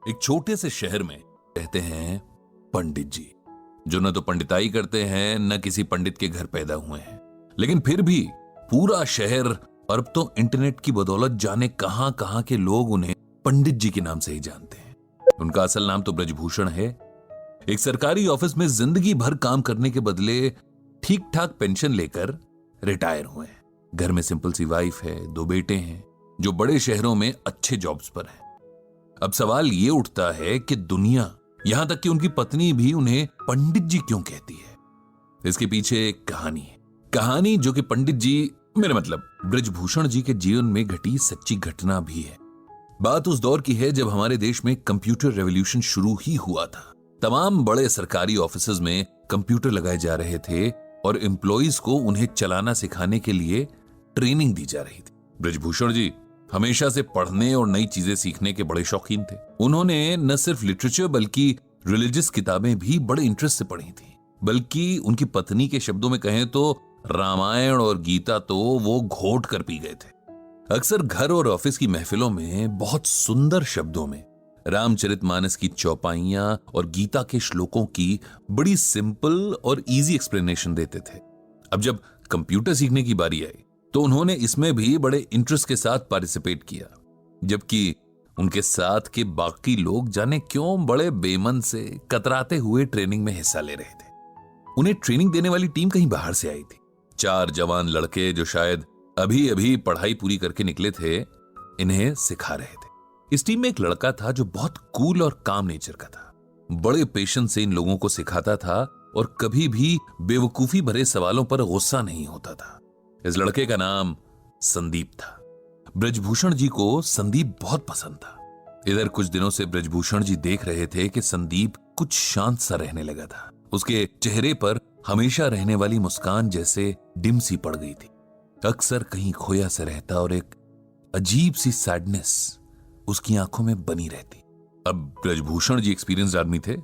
एक छोटे से शहर में रहते हैं पंडित जी, जो न तो पंडिताई करते हैं न किसी पंडित के घर पैदा हुए हैं, लेकिन फिर भी पूरा शहर और अब तो इंटरनेट की बदौलत जाने कहां कहां के लोग उन्हें पंडित जी के नाम से ही जानते हैं। उनका असल नाम तो ब्रजभूषण है। एक सरकारी ऑफिस में जिंदगी भर काम करने के बदले ठीक ठाक पेंशन लेकर रिटायर हुए हैं। घर में सिंपल सी वाइफ है, 2 बेटे हैं जो बड़े शहरों में अच्छे जॉब्स पर हैं। अब सवाल ये उठता है कि दुनिया, यहां तक कि उनकी पत्नी भी उन्हें पंडित जी क्यों कहती है। इसके पीछे एक कहानी जो कि पंडित जी, मेरा मतलब ब्रजभूषण जी के जीवन में घटी सच्ची घटना भी है। बात उस दौर की है जब हमारे देश में कंप्यूटर रेवोल्यूशन शुरू ही हुआ था। तमाम बड़े सरकारी ऑफिसेज में कंप्यूटर लगाए जा रहे थे और एम्प्लॉइज को उन्हें चलाना सिखाने के लिए ट्रेनिंग दी जा रही थी। ब्रजभूषण जी हमेशा से पढ़ने और नई चीजें सीखने के बड़े शौकीन थे। उन्होंने न सिर्फ लिटरेचर बल्कि रिलीजियस किताबें भी बड़े इंटरेस्ट से पढ़ी थी। बल्कि उनकी पत्नी के शब्दों में कहें तो रामायण और गीता तो वो घोट कर पी गए थे। अक्सर घर और ऑफिस की महफिलों में बहुत सुंदर शब्दों में रामचरितमानस की चौपाइयां और गीता के श्लोकों की बड़ी सिंपल और इजी एक्सप्लेनेशन देते थे। अब जब कंप्यूटर सीखने की बारी आई तो उन्होंने इसमें भी बड़े इंटरेस्ट के साथ पार्टिसिपेट किया, जबकि उनके साथ के बाकी लोग जाने क्यों बड़े बेमन से कतराते हुए ट्रेनिंग में हिस्सा ले रहे थे। उन्हें ट्रेनिंग देने वाली टीम कहीं बाहर से आई थी। 4 जवान लड़के जो शायद अभी अभी पढ़ाई पूरी करके निकले थे, इन्हें सिखा रहे थे। इस टीम में एक लड़का था जो बहुत कूल और काम नेचर का था। बड़े पेशेंस से इन लोगों को सिखाता था और कभी भी बेवकूफी भरे सवालों पर गुस्सा नहीं होता था। इस लड़के का नाम संदीप था। ब्रजभूषण जी को संदीप बहुत पसंद था। इधर कुछ दिनों से ब्रजभूषण जी देख रहे थे कि संदीप कुछ शांत सा रहने लगा था। उसके चेहरे पर हमेशा रहने वाली मुस्कान जैसे डिम सी पड़ गई थी। अक्सर कहीं खोया से रहता और एक अजीब सी सैडनेस उसकी आंखों में बनी रहती। अब ब्रजभूषण जी एक्सपीरियंस्ड आदमी थे,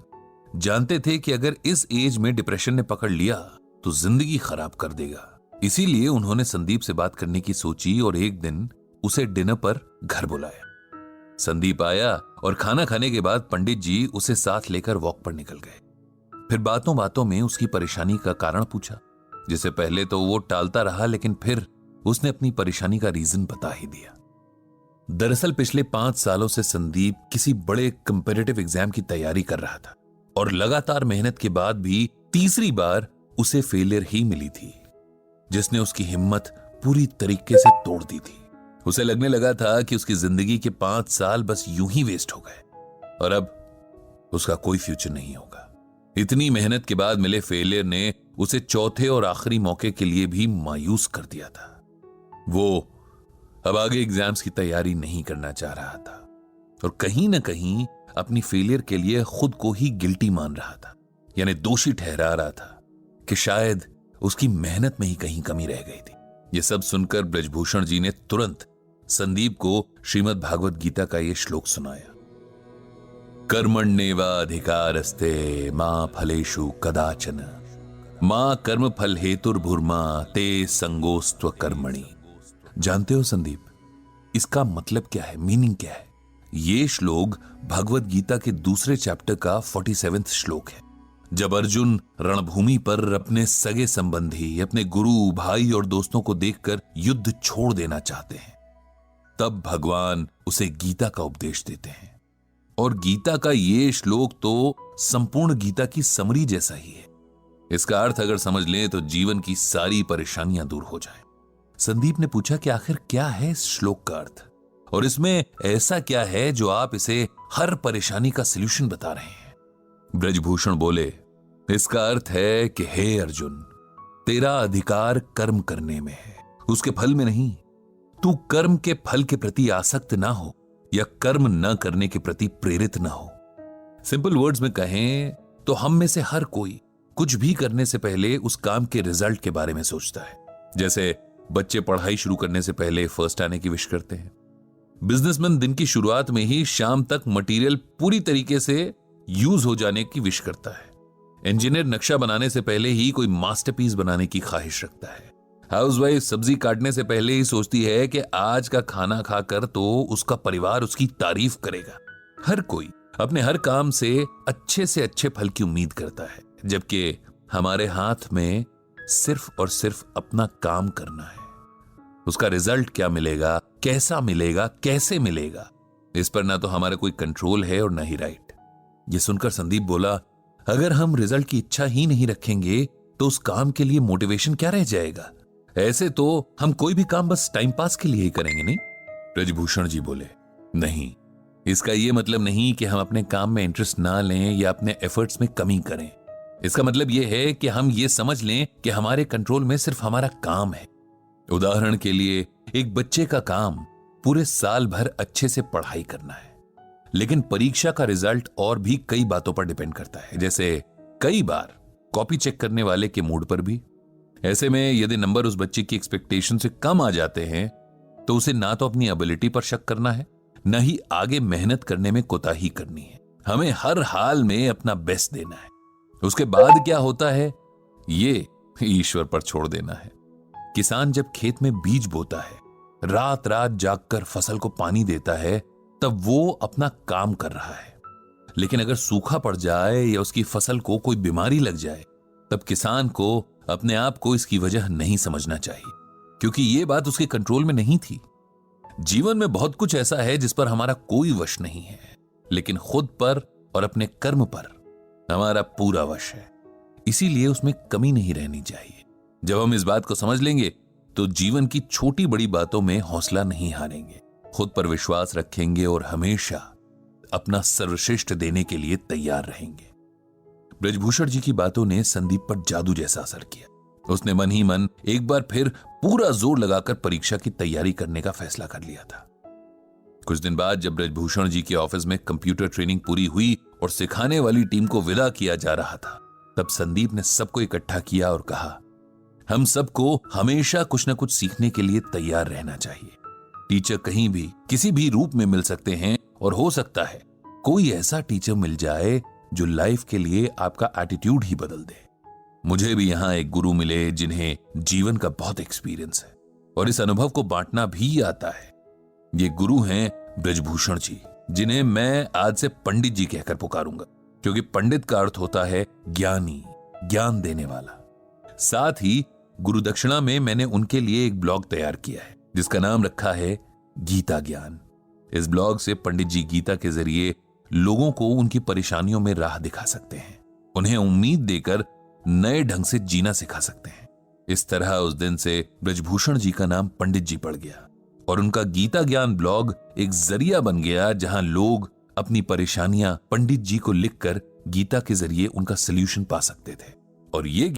जानते थे कि अगर इस एज में डिप्रेशन ने पकड़ लिया तो जिंदगी खराब कर देगा। इसीलिए उन्होंने संदीप से बात करने की सोची और एक दिन उसे डिनर पर घर बुलाया। संदीप आया और खाना खाने के बाद पंडित जी उसे साथ लेकर वॉक पर निकल गए। फिर बातों बातों में उसकी परेशानी का कारण पूछा, जिसे पहले तो वो टालता रहा, लेकिन फिर उसने अपनी परेशानी का रीजन बता ही दिया। दरअसल पिछले 5 सालों से संदीप किसी बड़े कंपेटिटिव एग्जाम की तैयारी कर रहा था और लगातार मेहनत के बाद भी तीसरी बार उसे फेलियर ही मिली थी, जिसने उसकी हिम्मत पूरी तरीके से तोड़ दी थी। उसे लगने लगा था कि उसकी जिंदगी के 5 साल बस यूं ही वेस्ट हो गए और अब उसका कोई फ्यूचर नहीं होगा। इतनी मेहनत के बाद मिले फेलियर ने उसे चौथे और आखिरी मौके के लिए भी मायूस कर दिया था। वो अब आगे एग्जाम्स की तैयारी नहीं करना चाह रहा था और कहीं ना कहीं अपनी फेलियर के लिए खुद को ही गिल्टी मान रहा था, यानी दोषी ठहरा रहा था कि शायद उसकी मेहनत में ही कहीं कमी रह गई थी। यह सब सुनकर ब्रजभूषण जी ने तुरंत संदीप को श्रीमद् भागवत गीता का यह श्लोक सुनाया। कर्मण्येवाधिकारस्ते मां फलेषु कदाचन मां कर्म फल हेतुर्भुर्मा ते संगोस्त्व कर्मणि। जानते हो संदीप, इसका मतलब क्या है, मीनिंग क्या है? ये श्लोक भगवत गीता के दूसरे चैप्टर का 47वां श्लोक है। जब अर्जुन रणभूमि पर अपने सगे संबंधी, अपने गुरु, भाई और दोस्तों को देखकर युद्ध छोड़ देना चाहते हैं, तब भगवान उसे गीता का उपदेश देते हैं। और गीता का ये श्लोक तो संपूर्ण गीता की समरी जैसा ही है। इसका अर्थ अगर समझ लें तो जीवन की सारी परेशानियां दूर हो जाएं। संदीप ने पूछा कि आखिर क्या है इस श्लोक का अर्थ और इसमें ऐसा क्या है जो आप इसे हर परेशानी का सलूशन बता रहे हैं? ब्रजभूषण बोले, इसका अर्थ है कि हे अर्जुन, तेरा अधिकार कर्म करने में है, उसके फल में नहीं। तू कर्म के फल के प्रति आसक्त ना हो या कर्म न करने के प्रति प्रेरित ना हो। सिंपल वर्ड्स में कहें तो हम में से हर कोई कुछ भी करने से पहले उस काम के रिजल्ट के बारे में सोचता है। जैसे बच्चे पढ़ाई शुरू करने से पहले फर्स्ट आने की विश करते हैं। बिजनेसमैन दिन की शुरुआत में ही शाम तक मटेरियल पूरी तरीके से यूज हो जाने की विश करता है। इंजीनियर नक्शा बनाने से पहले ही कोई मास्टरपीस बनाने की ख्वाहिश रखता है। हाउसवाइफ सब्जी काटने से पहले ही सोचती है कि आज का खाना खाकर तो उसका परिवार उसकी तारीफ करेगा। हर कोई अपने हर काम से अच्छे फल की उम्मीद करता है, जबकि हमारे हाथ में सिर्फ और सिर्फ अपना काम करना है। उसका रिजल्ट क्या मिलेगा, कैसा मिलेगा, कैसे मिलेगा, इस पर ना तो हमारा कोई कंट्रोल है और ना ही राइट। ये सुनकर संदीप बोला, अगर हम रिजल्ट की इच्छा ही नहीं रखेंगे तो उस काम के लिए मोटिवेशन क्या रह जाएगा? ऐसे तो हम कोई भी काम बस टाइम पास के लिए ही करेंगे, नहीं? ब्रजभूषण जी बोले, नहीं, इसका यह मतलब नहीं कि हम अपने काम में इंटरेस्ट ना लें या अपने एफर्ट्स में कमी करें। इसका मतलब यह है कि हम ये समझ लें कि हमारे कंट्रोल में सिर्फ हमारा काम है। उदाहरण के लिए, एक बच्चे का काम पूरे साल भर अच्छे से पढ़ाई करना है, लेकिन परीक्षा का रिजल्ट और भी कई बातों पर डिपेंड करता है, जैसे कई बार कॉपी चेक करने वाले के मूड पर भी। ऐसे में यदि नंबर उस बच्चे की एक्सपेक्टेशन से कम आ जाते हैं तो उसे ना तो अपनी एबिलिटी पर शक करना है, ना ही आगे मेहनत करने में कोताही करनी है। हमें हर हाल में अपना बेस्ट देना है। उसके बाद क्या होता है, ये ईश्वर पर छोड़ देना है। किसान जब खेत में बीज बोता है, रात रात जागकर फसल को पानी देता है, तब वो अपना काम कर रहा है। लेकिन अगर सूखा पड़ जाए या उसकी फसल को कोई बीमारी लग जाए, तब किसान को अपने आप को इसकी वजह नहीं समझना चाहिए, क्योंकि ये बात उसके कंट्रोल में नहीं थी। जीवन में बहुत कुछ ऐसा है जिस पर हमारा कोई वश नहीं है, लेकिन खुद पर और अपने कर्म पर हमारा पूरा वश है। इसीलिए उसमें कमी नहीं रहनी चाहिए। जब हम इस बात को समझ लेंगे तो जीवन की छोटी बड़ी बातों में हौसला नहीं हारेंगे, खुद पर विश्वास रखेंगे और हमेशा अपना सर्वश्रेष्ठ देने के लिए तैयार रहेंगे। ब्रजभूषण जी की बातों ने संदीप पर जादू जैसा असर किया। उसने मन ही मन एक बार फिर पूरा जोर लगाकर परीक्षा की तैयारी करने का फैसला कर लिया था। कुछ दिन बाद जब ब्रजभूषण जी के ऑफिस में कंप्यूटर ट्रेनिंग पूरी हुई और सिखाने वाली टीम को विदा किया जा रहा था, तब संदीप ने सबको इकट्ठा किया और कहा, हम सबको हमेशा कुछ न कुछ सीखने के लिए तैयार रहना चाहिए। टीचर कहीं भी किसी भी रूप में मिल सकते हैं और हो सकता है कोई ऐसा टीचर मिल जाए जो लाइफ के लिए आपका एटीट्यूड ही बदल दे। मुझे भी यहां एक गुरु मिले जिन्हें जीवन का बहुत एक्सपीरियंस है और इस अनुभव को बांटना भी आता है। ये गुरु हैं ब्रजभूषण जी, जिन्हें मैं आज से पंडित जी कहकर पुकारूंगा, क्योंकि पंडित का अर्थ होता है ज्ञानी, ज्ञान देने वाला। साथ ही गुरु दक्षिणा में मैंने उनके लिए एक ब्लॉग तैयार किया है जिसका नाम रखा है गीता ज्ञान। इस ब्लॉग से पंडित जी गीता के जरिए लोगों को उनकी परेशानियों में राह दिखा सकते हैं, उन्हें उम्मीद देकर नए ढंग से जीना सिखा सकते हैं। इस तरह उस दिन से ब्रजभूषण जी का नाम पंडित जी पड़ गया और उनका गीता ज्ञान ब्लॉग एक जरिया बन गया जहां लोग अपनी परेशानियां पंडित जी को लिखकर गीता के जरिए उनका सलूशन पा सकते थे। और ये